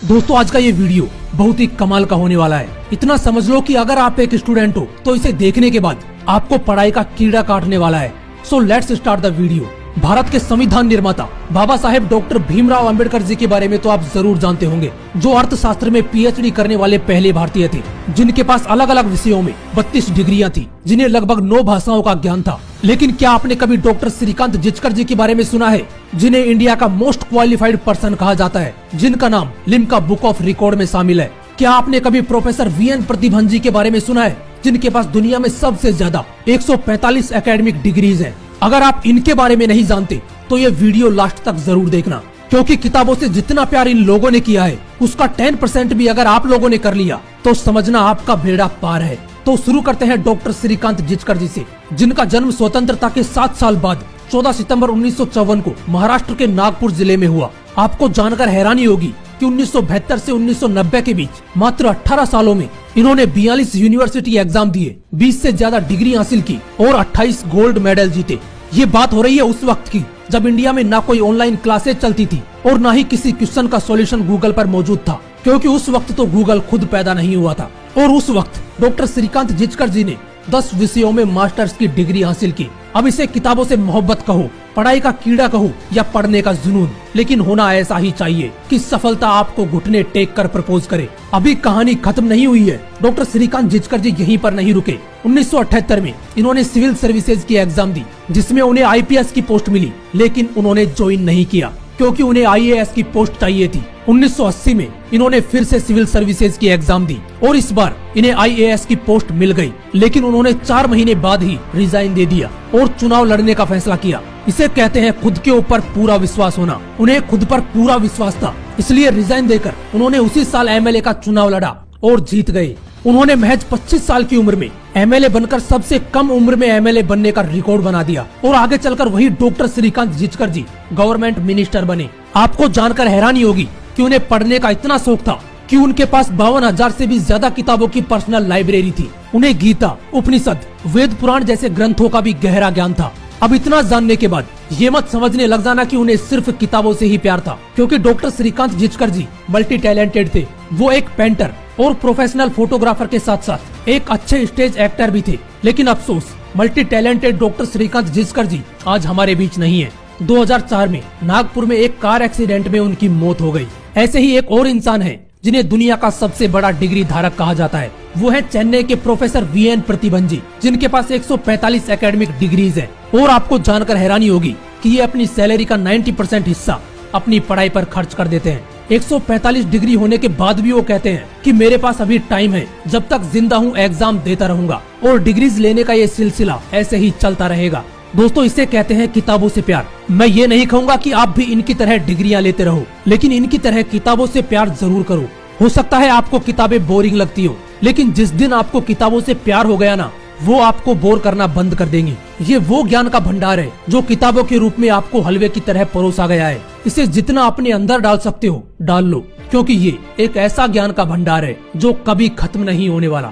दोस्तों आज का ये वीडियो बहुत ही कमाल का होने वाला है। इतना समझ लो कि अगर आप एक स्टूडेंट हो तो इसे देखने के बाद आपको पढ़ाई का कीड़ा काटने वाला है। So let's start the video. Bharat के संविधान निर्माता बाबा साहेब डॉक्टर भीमराव अंबेडकर जी के बारे में तो आप जरूर जानते होंगे, जो अर्थशास्त्र में पीएचडी करने वाले पहले भारतीय थे, जिनके पास अलग अलग विषयों में 32 डिग्रियां थी, जिन्हें लगभग 9 भाषाओं का ज्ञान था। लेकिन क्या आपने कभी डॉक्टर श्रीकांत जिचकर जी के बारे में सुना है, जिन्हें इंडिया का मोस्ट क्वालिफाइड पर्सन कहा जाता है, जिनका नाम लिम्का बुक ऑफ रिकॉर्ड में शामिल है? क्या आपने कभी प्रोफेसर वीएन प्रतिभन जी के बारे में सुना है, जिनके पास दुनिया में सबसे ज्यादा 145 एकेडमिक डिग्रीज है? अगर आप इनके बारे में नहीं जानते तो ये वीडियो लास्ट तक जरूर देखना, क्योंकि किताबों से जितना प्यार इन लोगों ने किया है उसका 10% भी अगर आप लोगों ने कर लिया तो समझना आपका बेड़ा पार है। तो शुरू करते हैं डॉक्टर श्रीकांत जिचकर जी से, जिनका जन्म स्वतंत्रता के 7 साल बाद 14 सितंबर 1954 को महाराष्ट्र के नागपुर जिले में हुआ। आपको जानकर हैरानी होगी कि 1972 से 1990 के बीच मात्र 18 सालों में इन्होंने 42 यूनिवर्सिटी एग्जाम दिए, 20 से ज्यादा डिग्री हासिल की और 28 गोल्ड मेडल जीते। ये बात हो रही है उस वक्त की जब इंडिया में ना कोई ऑनलाइन क्लासेज चलती थी और ना ही किसी क्वेश्चन का सॉल्यूशन गूगल पर मौजूद था, क्योंकि उस वक्त तो गूगल खुद पैदा नहीं हुआ था। और उस वक्त डॉक्टर श्रीकांत जिचकर जी ने 10 विषयों में मास्टर्स की डिग्री हासिल की। अब इसे किताबों से मोहब्बत कहो, पढ़ाई का कीड़ा कहो या पढ़ने का जुनून, लेकिन होना ऐसा ही चाहिए कि सफलता आपको घुटने टेक कर प्रपोज करे। अभी कहानी खत्म नहीं हुई है। डॉक्टर श्रीकांत जिचकर जी यहीं पर नहीं रुके। 1978 में इन्होंने सिविल सर्विसेज की एग्जाम दी, जिसमें उन्हें आईपीएस की पोस्ट मिली, लेकिन उन्होंने ज्वाइन नहीं किया क्योंकि उन्हें आईएएस की पोस्ट चाहिए थी। 1980 में इन्होंने फिर से सिविल सर्विसेज की एग्जाम दी और इस बार इन्हें आईएएस की पोस्ट मिल गई, लेकिन उन्होंने 4 महीने बाद ही रिजाइन दे दिया और चुनाव लड़ने का फैसला किया। इसे कहते हैं खुद के ऊपर पूरा विश्वास होना। उन्हें खुद पर पूरा विश्वास था, इसलिए रिजाइन देकर उन्होंने उसी साल एमएलए का चुनाव लड़ा और जीत गए। उन्होंने महज 25 साल की उम्र में एमएलए बनकर सबसे कम उम्र में एमएलए बनने का रिकॉर्ड बना दिया और आगे चलकर वही डॉक्टर श्रीकांत जिचकर जी गवर्नमेंट मिनिस्टर बने। आपको जानकर हैरानी होगी कि उन्हें पढ़ने का इतना शौक था कि उनके पास 52,000 से भी ज्यादा किताबों की पर्सनल लाइब्रेरी थी। उन्हें गीता, उपनिषद, वेद पुराण जैसे ग्रंथों का भी गहरा ज्ञान था। अब इतना जानने के बाद ये मत समझने लग जाना कि उन्हें सिर्फ किताबों से ही प्यार था, क्योंकि डॉक्टर श्रीकांत जिचकर जी मल्टी टैलेंटेड थे। वो एक पेंटर और प्रोफेशनल फोटोग्राफर के साथ साथ एक अच्छे स्टेज एक्टर भी थे। लेकिन अफसोस, multi talented doctor Shrikant Jichkar ji आज हमारे बीच नहीं है। 2004 में नागपुर में एक कार एक्सीडेंट में उनकी मौत हो गई। ऐसे ही एक और इंसान है जिन्हें दुनिया का सबसे बड़ा डिग्री धारक कहा जाता है। वो है चेन्नई के प्रोफेसर वीएन प्रतिभन जी, जिनके पास 145 एकेडमिक डिग्रीज है। और आपको जानकर हैरानी होगी कि ये अपनी सैलरी का 90% हिस्सा अपनी पढ़ाई पर खर्च कर देते हैं। 145 डिग्री होने के बाद भी वो कहते हैं कि मेरे पास अभी टाइम है, जब तक जिंदा हूँ एग्जाम देता रहूंगा और डिग्रीज लेने का ये सिलसिला ऐसे ही चलता रहेगा। दोस्तों, इसे कहते हैं किताबों से प्यार। मैं ये नहीं कहूँगा कि आप भी इनकी तरह डिग्रियां लेते रहो, लेकिन इनकी तरह किताबों से प्यार जरूर करो। हो सकता है आपको किताबें बोरिंग लगती हो, लेकिन जिस दिन आपको किताबों से प्यार हो गया ना, वो आपको बोर करना बंद कर देंगी। ये वो ज्ञान का भंडार है जो किताबों के रूप में आपको हलवे की तरह परोसा गया है। इसे जितना अपने अंदर डाल सकते हो डाल लो, क्योंकि ये एक ऐसा ज्ञान का भंडार है जो कभी खत्म नहीं होने वाला।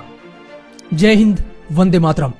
जय हिंद, वंदे मातरम।